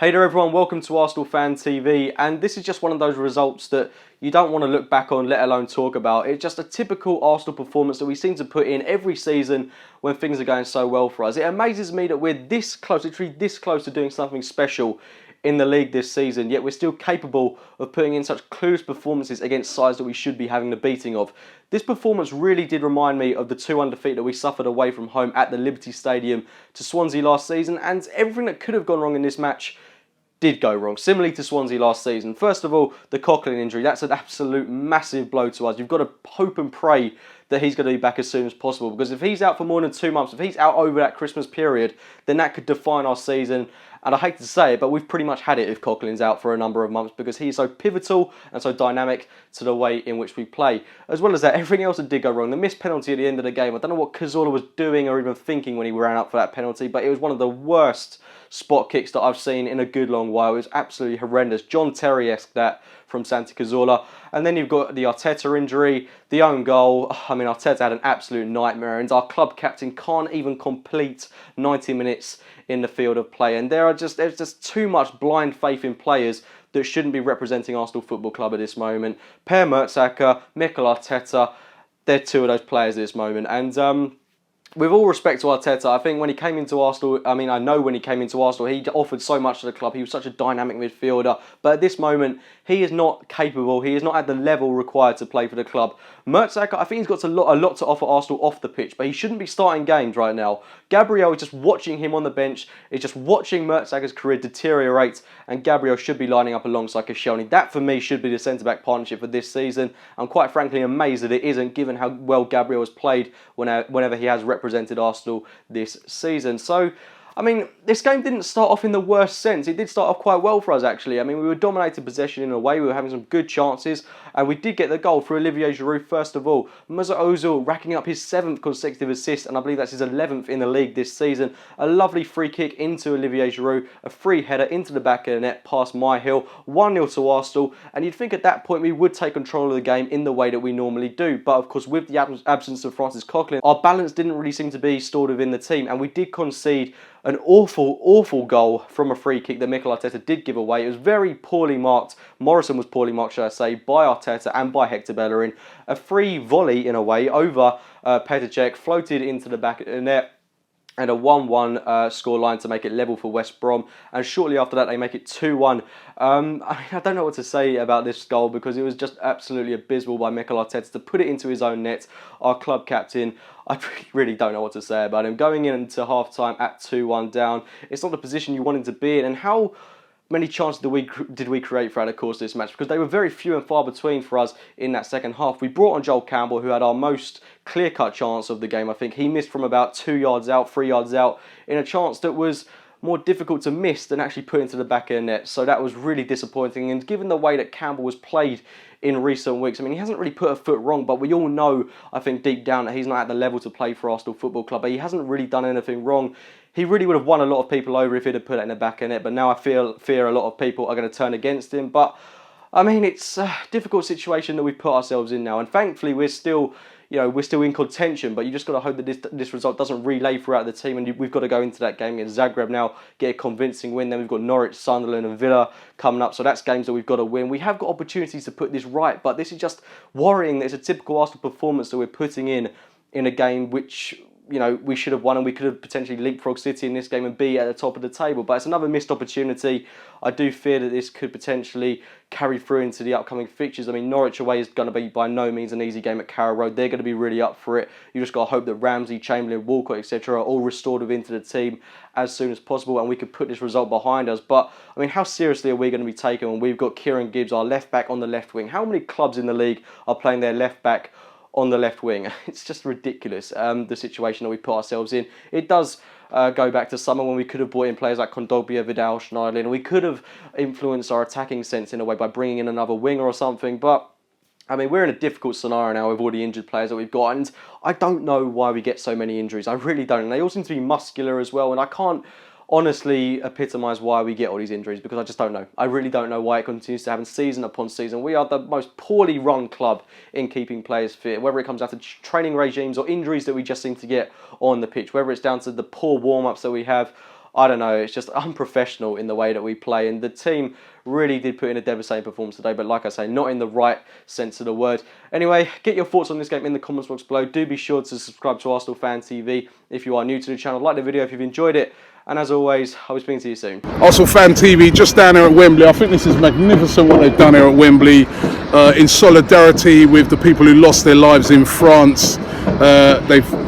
Hey there everyone, welcome to Arsenal Fan TV, and this is just one of those results that you don't want to look back on, let alone talk about. It's just a typical Arsenal performance that we seem to put in every season when things are going so well for us. It amazes me that we're this close, literally this close to doing something special in the league this season, yet we're still capable of putting in such clueless performances against sides that we should be having the beating of. This performance really did remind me of the 2-1 defeat that we suffered away from home at the Liberty Stadium to Swansea last season, and everything that could have gone wrong in this match did go wrong, similarly to Swansea last season. First of all, the Coquelin injury, that's an absolute massive blow to us. You've got to hope and pray that he's going to be back as soon as possible, because if he's out for more than 2 months, if he's out over that Christmas period, then that could define our season. And I hate to say it, but we've pretty much had it if Coquelin's out for a number of months, because he's so pivotal and so dynamic to the way in which we play. As well as that, everything else that did go wrong. The missed penalty at the end of the game, I don't know what Cazorla was doing or even thinking when he ran up for that penalty, but it was one of the worst spot kicks that I've seen in a good long while. It was absolutely horrendous. John Terry-esque, that from Santi Cazorla. And then you've got the Arteta injury, the own goal. I mean, Arteta had an absolute nightmare, and our club captain can't even complete 90 minutes in the field of play. And there's just too much blind faith in players that shouldn't be representing Arsenal Football Club at this moment. Per Mertesacker, Mikel Arteta, they're two of those players at this moment. And with all respect to Arteta, I think when he came into Arsenal, I know when he came into Arsenal, he offered so much to the club. He was such a dynamic midfielder. But at this moment, he is not capable. He is not at the level required to play for the club. Mertesacker, I think he's got a lot to offer Arsenal off the pitch, but he shouldn't be starting games right now. Gabriel is just watching him on the bench, is just watching Mertesacker's career deteriorate, and Gabriel should be lining up alongside Koscielny. That, for me, should be the centre-back partnership for this season. I'm quite frankly amazed that it isn't, given how well Gabriel has played whenever he has represented Arsenal this season. So, I mean, this game didn't start off in the worst sense. It did start off quite well for us, actually. I mean, we were dominating possession in a way. We were having some good chances, and we did get the goal for Olivier Giroud, first of all. Mesut Ozil racking up his 7th consecutive assist, and I believe that's his 11th in the league this season. A lovely free kick into Olivier Giroud, a free header into the back of the net past Myhill, 1-0 to Arsenal, and you'd think at that point we would take control of the game in the way that we normally do. But, of course, with the absence of Francis Coquelin, our balance didn't really seem to be stored within the team, and we did concede an awful goal from a free kick that Mikel Arteta did give away. It was very poorly marked. Morrison was poorly marked, should I say, by Arteta and by Hector Bellerin. A free volley, in a way, over Petr Cech, floated into the back of the net, and a 1-1 scoreline to make it level for West Brom. And shortly after that, they make it 2-1. I don't know what to say about this goal, because it was just absolutely abysmal by Mikel Arteta to put it into his own net. Our club captain, I really don't know what to say about him. Going into half-time at 2-1 down, it's not the position you wanted to be in. And how many chances did we create throughout the course of this match? Because they were very few and far between for us in that second half. We brought on Joel Campbell, who had our most clear-cut chance of the game, I think. He missed from about 2 yards out, 3 yards out, in a chance that was more difficult to miss than actually put into the back of the net. So that was really disappointing. And given the way that Campbell was played in recent weeks, I mean, he hasn't really put a foot wrong, but we all know, I think, deep down that he's not at the level to play for Arsenal Football Club. But he hasn't really done anything wrong. He really would have won a lot of people over if he'd have put it in the back of the net. But now I fear a lot of people are going to turn against him. But, I mean, it's a difficult situation that we've put ourselves in now. And thankfully, we're still in contention, but you just got to hope that this result doesn't relay throughout the team, and we've got to go into that game against Zagreb now, get a convincing win. Then we've got Norwich, Sunderland and Villa coming up, so that's games that we've got to win. We have got opportunities to put this right, but this is just worrying that it's a typical Arsenal performance that we're putting in a game which, we should have won, and we could have potentially leapfrogged City in this game and be at the top of the table. But it's another missed opportunity. I do fear that this could potentially carry through into the upcoming fixtures. I mean, Norwich away is going to be by no means an easy game at Carrow Road. They're going to be really up for it. You just got to hope that Ramsey, Chamberlain, Walcott, etc. are all restored into the team as soon as possible, and we could put this result behind us. But, I mean, how seriously are we going to be taken when we've got Kieran Gibbs, our left back, on the left wing? How many clubs in the league are playing their left back on the left wing? It's just ridiculous, the situation that we put ourselves in. It does go back to summer when we could have brought in players like Kondogbia, Vidal, Schneiderlin, and we could have influenced our attacking sense in a way by bringing in another winger or something. But, I mean, we're in a difficult scenario now with all the injured players that we've got, and I don't know why we get so many injuries. I really don't. And they all seem to be muscular as well, and I can't honestly epitomise why we get all these injuries, because I just don't know. I really don't know why it continues to happen season upon season. We are the most poorly run club in keeping players fit, whether it comes down to training regimes or injuries that we just seem to get on the pitch, whether it's down to the poor warm-ups that we have. I don't know, it's just unprofessional in the way that we play, and the team really did put in a devastating performance today, but like I say, not in the right sense of the word. Anyway, get your thoughts on this game in the comments box below. Do be sure to subscribe to Arsenal Fan TV if you are new to the channel. Like the video if you've enjoyed it, and as always, I'll be speaking to you soon. Arsenal Fan TV, just down here at Wembley. I think this is magnificent what they've done here at Wembley, in solidarity with the people who lost their lives in France. They've